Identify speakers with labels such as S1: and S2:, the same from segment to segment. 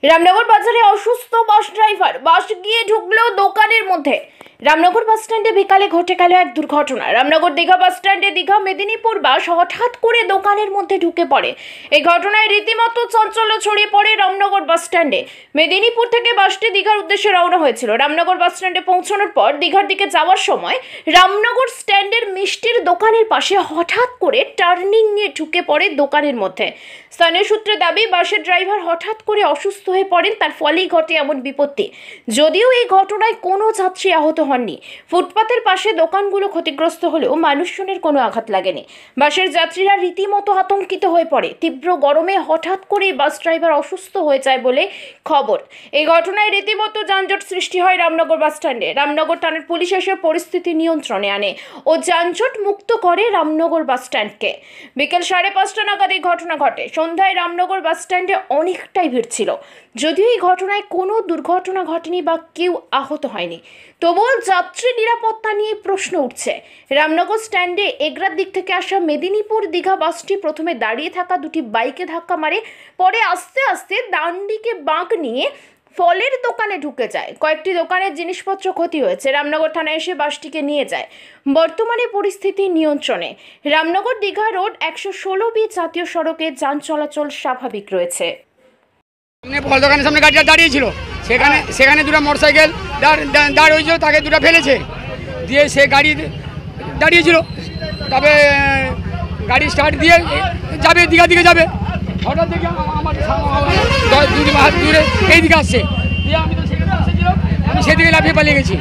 S1: রামনগর বাজারে অসুস্থ bus driver, বাস গিয়ে ঢুকলো দোকানের মধ্যে। রামনগর বাস স্ট্যান্ডে বিকালে ঘটে গেল এক দুর্ঘটনা। রামনগর দীঘা বাস স্ট্যান্ডে দীঘা মেদিনীপুর বাস হঠাৎ করে দোকানের মধ্যে ঢুকে পড়ে। এই ঘটনায় রীতিমতো চাঞ্চল্য ছড়িয়ে পড়ে রামনগর বাস স্ট্যান্ডে। মেদিনীপুর থেকে বাসটি দীঘার উদ্দেশ্যে রওনা হয়েছিল। রামনগর বাস স্ট্যান্ডে পৌঁছানোর পর দীঘার দিকে যাওয়ার সময় রামনগর স্ট্যান্ডের মিষ্টির দোকানের পাশে হঠাৎ করে টার্নিং নিয়ে ঢুকে পড়ে দোকানের মধ্যে। স্থানীয় সূত্রে দাবি, বাসের ড্রাইভার হঠাৎ করে অসুস্থ হয়ে পড়েন, তার ফলেই ঘটে এমন বিপত্তি। যদিও এই ঘটনায় কোনো যাত্রী আহত হননি। ফুটপাতের পাশে দোকানগুলো ক্ষতিগ্রস্ত হলেও মানুষজনের কোনো আঘাত লাগেনি। বাসের যাত্রীরা রীতিমতো আতঙ্কিত হয়ে পড়ে। তীব্র গরমে হঠাৎ করে বাস ড্রাইভার অসুস্থ হয়ে যায় বলে খবর। এই ঘটনায় রীতিমতো যানজট সৃষ্টি হয় রামনগর বাস স্ট্যান্ডে। রামনগর থানার পুলিশ এসে পরিস্থিতি নিয়ন্ত্রণে আনে ও যানজট মুক্ত করে রামনগর বাস স্ট্যান্ডকে। বিকেল 5:30 নাগাদ এই ঘটনা ঘটে। সন্ধ্যায় রামনগর বাস স্ট্যান্ডে অনেকটাই ভিড় ছিল। যদিও এই ঘটনায় কোনো দুর্ঘটনা ঘটেনি বা কেউ আহত হয়নি, তবুও যাত্রী নিরাপত্তা নিয়ে প্রশ্ন উঠছে। রামনগর স্ট্যান্ডে এগরার দিক থেকে আসা মেদিনীপুর দীঘা বাসটি প্রথমে দাঁড়িয়ে থাকা দুটি বাইকে ধাক্কা মারে, পরে আস্তে আস্তে ডান দিকে বাঁক নিয়ে ফলের দোকানে ঢুকে যায়। কয়েকটি দোকানের জিনিসপত্র ক্ষতি হয়েছে। রামনগর থানায় এসে বাসটিকে নিয়ে যায়। বর্তমানে পরিস্থিতি নিয়ন্ত্রণে। রামনগর দীঘা রোড 116B জাতীয় সড়কে যান চলাচল স্বাভাবিক রয়েছে।
S2: ফল দোকানের সামনে গাড়িটা দাঁড়িয়েছিল, সেখানে দুটো মোটরসাইকেল দাঁড় হয়েছিল, তাকে দুটো ফেলেছে, দিয়ে সে গাড়ি দাঁড়িয়েছিল। তবে গাড়ি স্টার্ট দিয়ে যাবে, দীঘা দিকে যাবে, হঠাৎ দেখি আমার 2 হাত দূরে এই দিকে আসছে, দিয়ে আমি তো সেখানে এসেছিলাম, আমি সেদিকে লাফিয়ে পালিয়ে গেছি।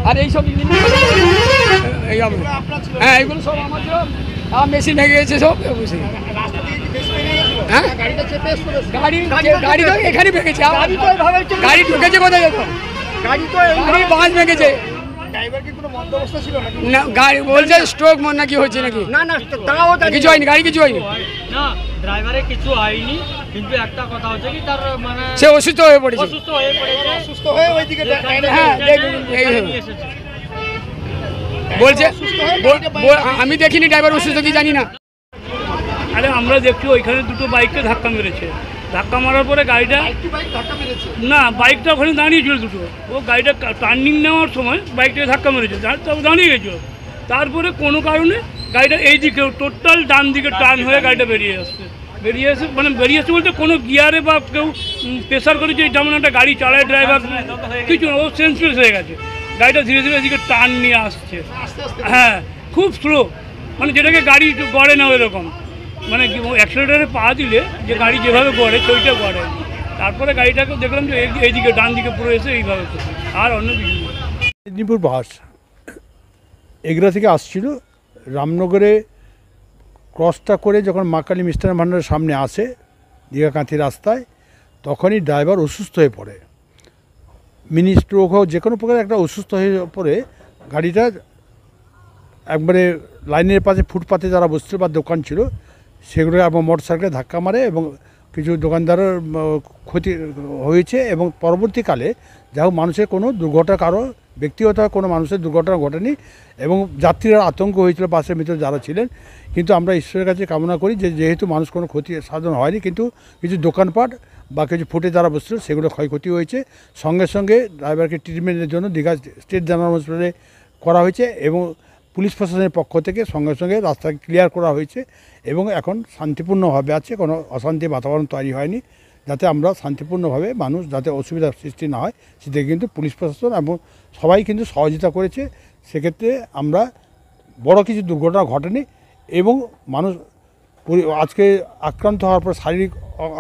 S2: আর এইসব হ্যাঁ, এইগুলো সব আমার ছিল, মেশিন ভেঙে গেছে সব। হ্যাঁ, গাড়ি তো এখানে ভেঙেছে, গাড়ি ঢুকেছে কোথায় যেত, গাড়ি বাঁশ ভেঙেছে। না, গাড়ি বলছে স্ট্রোক নাকি হয়েছে নাকি, কিছু হয়নি, গাড়ি কিছু হয়নি,
S3: না ড্রাইভারের কিছু হয়নি, কিন্তু একটা কথা হচ্ছে কি তার মানে
S2: সে অসুস্থ হয়ে পড়েছে, হ্যাঁ বলছে। আমি দেখিনি ড্রাইভার অসুস্থ কি জানি না।
S3: আরে আমরা দেখছি ওইখানে দুটো বাইককে ধাক্কা মেরেছে। ধাক্কা মারার পরে গাড়িটা না, বাইকটা ওখানে দাঁড়িয়েছিল দুটো, ও গাড়িটা টার্নিং নেওয়ার সময় বাইকটাকে ধাক্কা মেরেছে, দাঁড়িয়ে গেছিল। তারপরে কোনো কারণে গাড়িটা এই দিকে টোটাল ডান দিকে টার্ন হয়ে গাড়িটা বেরিয়ে এসে বলতে কোনো গিয়ারে বা কেউ প্রেশার করেছে, যেমন একটা গাড়ি চালায় ড্রাইভার কিছু না, ও সেন্সলেস হয়ে গেছে। গাড়িটা ধীরে ধীরে এদিকে টার্ন নিয়ে আসছে, হ্যাঁ খুব স্লো, মানে যেটাকে গাড়ি গড়ে না ওইরকম, মানে অ্যাক্সিলারেটারে পা দিলে যে গাড়ি যেভাবে গড়ে সেইটা গড়ে। তারপরে গাড়িটাকে দেখলাম যে এইদিকে ডান দিকে পুরো এসে এইভাবে, আর অন্য কিছু।
S4: মেদিনীপুর বাস এগরা থেকে আসছিল, রামনগরে ক্রসটা করে যখন মা কালী মিষ্টান্ন ভাণ্ডারের সামনে আসে দীঘাকান্তি রাস্তায়, তখনই ড্রাইভার অসুস্থ হয়ে পড়ে। মিনি স্ট্রোক হোক যে কোনো প্রকার একটা অসুস্থ হয়ে পড়ে গাড়িটা একবারে লাইনের পাশে ফুটপাতে যারা বসছিল বা দোকান ছিল সেগুলো এবং মোটরসাইকেলে ধাক্কা মারে এবং কিছু দোকানদারের ক্ষতি হয়েছে। এবং পরবর্তীকালে যা হোক মানুষের কোনো দুর্ঘটনা, কারো ব্যক্তিগত কোনো মানুষের দুর্ঘটনা ঘটেনি এবং যাত্রীরা আতঙ্ক হয়েছিল বাসের ভিতরে যারা ছিলেন। কিন্তু আমরা ঈশ্বরের কাছে কামনা করি যে যেহেতু মানুষ কোনো ক্ষতি সাধন হয়নি, কিন্তু কিছু দোকানপাট বা কিছু ফুটে যারা বসছিল সেগুলো ক্ষয়ক্ষতি হয়েছে। সঙ্গে সঙ্গে ড্রাইভারকে ট্রিটমেন্টের জন্য দীঘা স্টেট জেনারেল হসপিটালে করা হয়েছে এবং পুলিশ প্রশাসনের পক্ষ থেকে সঙ্গে সঙ্গে রাস্তা ক্লিয়ার করা হয়েছে এবং এখন শান্তিপূর্ণভাবে আছে, কোনো অশান্তি বাতাবরণ তৈরি হয়নি। যাতে আমরা শান্তিপূর্ণভাবে মানুষ যাতে অসুবিধার সৃষ্টি না হয় সেদিকে কিন্তু পুলিশ প্রশাসন এবং সবাই কিন্তু সহযোগিতা করেছে। সেক্ষেত্রে আমরা বড় কিছু দুর্ঘটনা ঘটেনি এবং মানুষ আজকে আক্রান্ত হওয়ার পর শারীরিক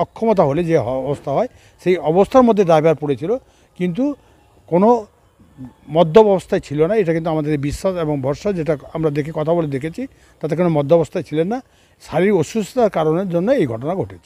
S4: অক্ষমতা হলে যে অবস্থা হয় সেই অবস্থার মধ্যে ড্রাইভার পড়েছিল, কিন্তু কোনো মদ্যপ অবস্থায় ছিল না। এটা কিন্তু আমাদের বিশ্বাস এবং ভরসা, যেটা আমরা দেখে কথা বলে দেখেছি, তাতে কোনো মদ্য অবস্থায় ছিলেন না। শারীরিক অসুস্থতার কারণের জন্য এই ঘটনা ঘটেছে।